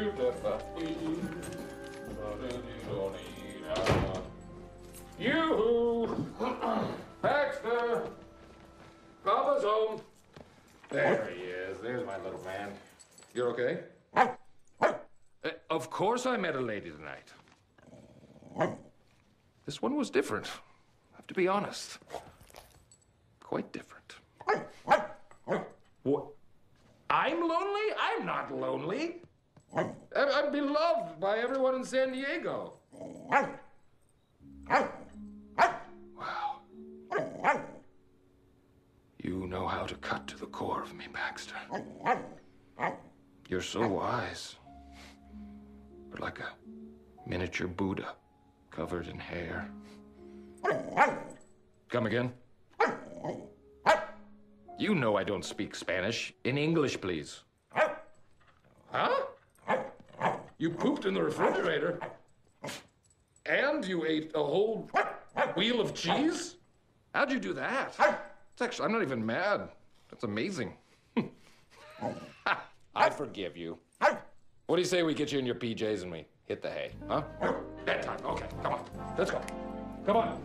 You, Baxter, Papa's home. There he is. There's my little man. You're okay? Of course I met a lady tonight. This one was different. I have to be honest. Quite different. What? I'm lonely? I'm not lonely. I'm beloved by everyone in San Diego. Wow. You know how to cut to the core of me, Baxter. You're so wise. You're like a miniature Buddha covered in hair. Come again? You know I don't speak Spanish. In English, please. Huh? You pooped in the refrigerator? And you ate a whole wheel of cheese? How'd you do that? It's actually, I'm not even mad. That's amazing. I forgive you. What do you say we get you in your PJs and we hit the hay, huh? Bedtime, okay, come on. Let's go. Come on.